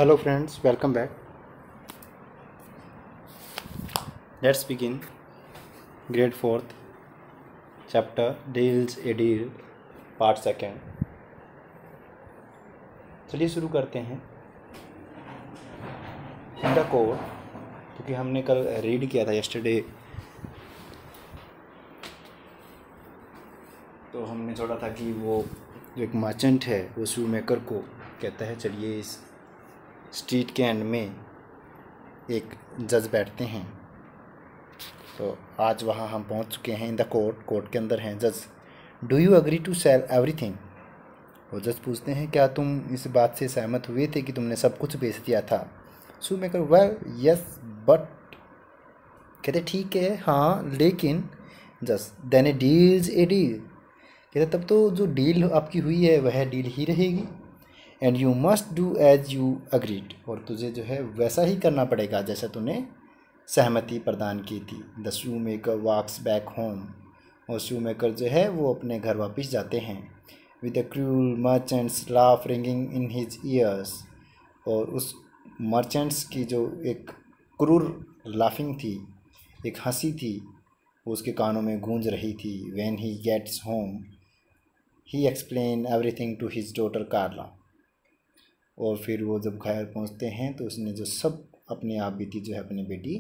Hello friends, welcome back. Let's begin grade 4th chapter Deals a Deal part 2. चलिए शुरू करते हैं। In the code, क्योंकि हमने कल रीड किया था यस्टरडे, तो हमने छोड़ा था कि वो जो एक मर्चेंट है वो शू मेकर को कहता है चलिए इस स्ट्रीट के एंड में एक जज बैठते हैं। तो आज वहाँ हम पहुँच चुके हैं। इन द कोर्ट के अंदर हैं जज। Do you agree to sell everything? वो जज पूछते हैं क्या तुम इस बात से सहमत हुए थे कि तुमने सब कुछ बेच दिया था? शू मेकर वेल यस बट, कहते ठीक है हाँ लेकिन। जज देन ए डील्स ए डील, कहते तब तो जो डील आपकी हुई है वह डील ही रहेगी। And you must do as you agreed, और तुझे जो है वैसा ही करना पड़ेगा जैसा तूने सहमति प्रदान की थी। The shoe maker walks back home, और शू मेकर जो है वो अपने घर वापस जाते हैं। With the cruel merchants laugh ringing in his years, और उस मर्चेंट्स की जो एक क्रूर लाफिंग थी, एक हंसी थी, वो उसके कानों में गूंज रही थी। When he gets home he explain everything to his daughter Carla, और फिर वो जब घर पहुंचते हैं तो उसने जो सब अपनी आप बीती जो है अपनी बेटी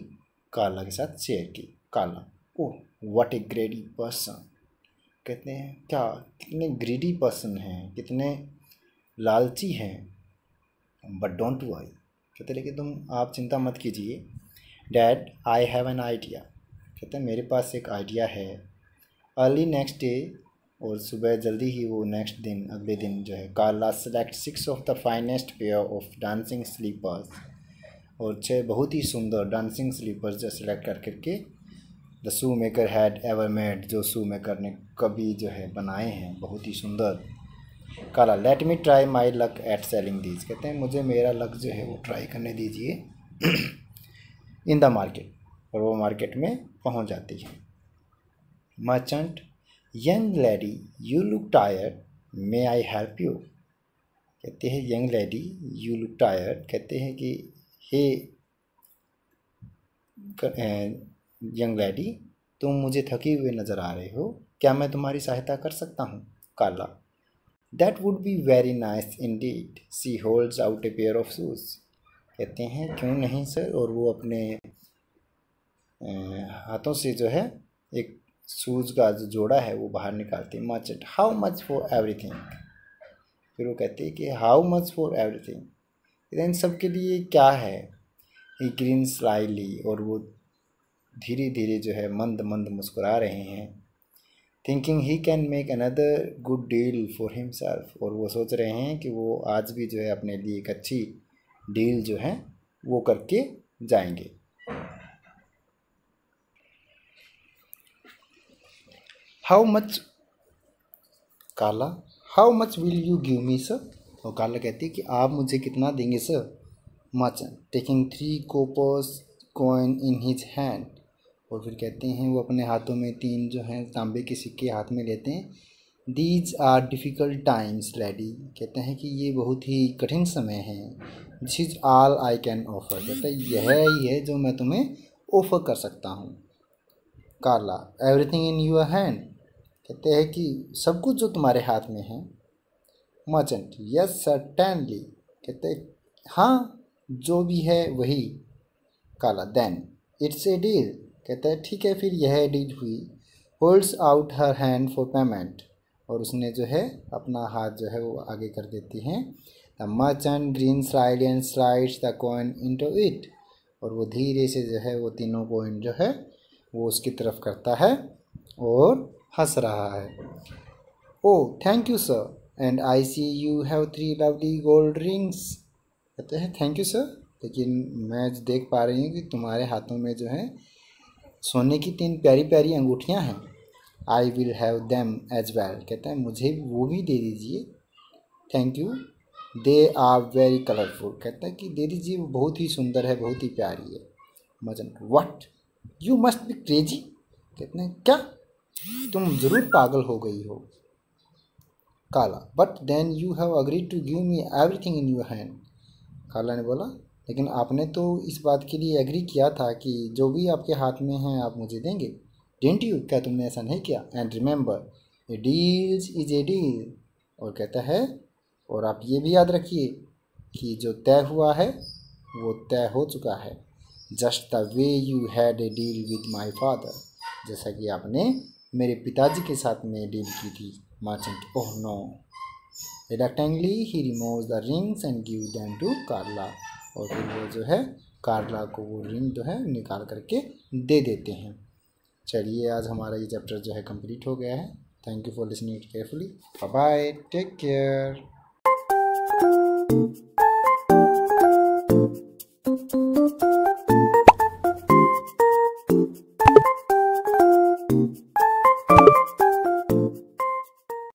कार्ला के साथ शेयर की। कार्ला, ओह व्हाट ए ग्रेडी पर्सन, कहते हैं क्या कितने ग्रीडी पर्सन हैं, कितने लालची हैं। बट डोंट वरी, कहते लेकिन आप चिंता मत कीजिए। Dad I have an idea, कहते हैं मेरे पास एक आइडिया है। अर्ली नेक्स्ट डे, और सुबह जल्दी ही वो नेक्स्ट दिन अगले दिन जो है Carla select 6 of the finest pair of dancing slippers, और 6 बहुत ही सुंदर डांसिंग स्लीपर्स जो सेलेक्ट कर करके the shoe maker had ever made, जो शू मेकर ने कभी जो है बनाए हैं, बहुत ही सुंदर। Carla let me try my luck at selling these, कहते हैं मुझे मेरा लक जो है वो ट्राई करने दीजिए। इन द मार्केट, और वो मार्केट में पहुंच जाती है। Merchant, young lady you look tired, may I help you, कहते हैं young lady you look tired, कहते हैं कि हे यंग लेडी तुम मुझे थकी हुए नज़र आ रहे हो, क्या मैं तुम्हारी सहायता कर सकता हूँ? Carla, that would be very nice indeed, she holds out a pair of shoes, कहते हैं क्यों नहीं सर, और वो अपने हाथों से जो है एक शूज़ का जो जोड़ा है वो बाहर निकालते हैं। Merchant, how much for everything, फिर वो कहते हैं कि हाउ मच फॉर एवरीथिंग, इन सब के लिए क्या है? ही ग्रीन स्लाइली, और वो धीरे धीरे जो है मंद मंद मुस्कुरा रहे हैं। Thinking he can make another good deal for himself, और वो सोच रहे हैं कि वो आज भी जो है अपने लिए एक अच्छी डील जो है वो करके जाएंगे। How much, Carla, how much will you give me sir, और कार्ला कहती है कि आप मुझे कितना देंगे sir? Merchant, taking 3 coppers coin in his hand, और फिर कहते हैं वो अपने हाथों में 3 जो हैं तांबे के सिक्के हाथ में लेते हैं। These are difficult times lady, कहते हैं कि ये बहुत ही कठिन समय है। This is all I can offer, कहते हैं यह ही है जो मैं तुम्हें ऑफ़र कर सकता हूँ। कार्ला, एवरीथिंग इन योर हैंड, कहते हैं कि सब कुछ जो तुम्हारे हाथ में है। मर्चेंट, यस सर्टेनली, कहते हैं हाँ जो भी है वही। कार्ला, देन इट्स ए डील, कहते हैं ठीक है फिर यह डील हुई। Holds out her hand for payment, और उसने जो है अपना हाथ जो है वो आगे कर देती हैं। The merchant green slide and slides the coin into it, और वो धीरे से जो है वो तीनों कॉइन जो है वो उसकी तरफ करता है और हंस रहा है। Oh thank you sir, and I see you have 3 lovely gold rings, कहते हैं थैंक यू सर, लेकिन मैं देख पा रही हूँ कि तुम्हारे हाथों में जो है सोने की 3 प्यारी प्यारी अंगूठियाँ हैं। I will have them as well, कहते हैं मुझे वो भी दे दीजिए। Thank you, they are very colourful, कहते हैं कि दे दीजिए वो बहुत ही सुंदर है, बहुत ही प्यारी है। Merchant, what you must be crazy, कहते हैं क्या तुम ज़रूर पागल हो गई हो। Carla, but then you have agreed to give me everything in your hand, Carla ने बोला, लेकिन आपने तो इस बात के लिए एग्री किया था कि जो भी आपके हाथ में है आप मुझे देंगे, डिडंट यू? क्या तुमने ऐसा नहीं किया? And remember A deal is a deal. और कहता है और आप ये भी याद रखिए कि जो तय हुआ है वो तय हो चुका है। Just the way you had a deal with my father, जैसा कि आपने मेरे पिताजी के साथ में डील की थी। Merchant, oh no. Reluctantly he removes the rings and give them to Carla. और फिर वो जो है कार्ला को वो रिंग जो है निकाल करके दे देते हैं। चलिए आज हमारा ये चैप्टर जो है कंप्लीट हो गया है। Thank you for listening it carefully. Bye bye, take care.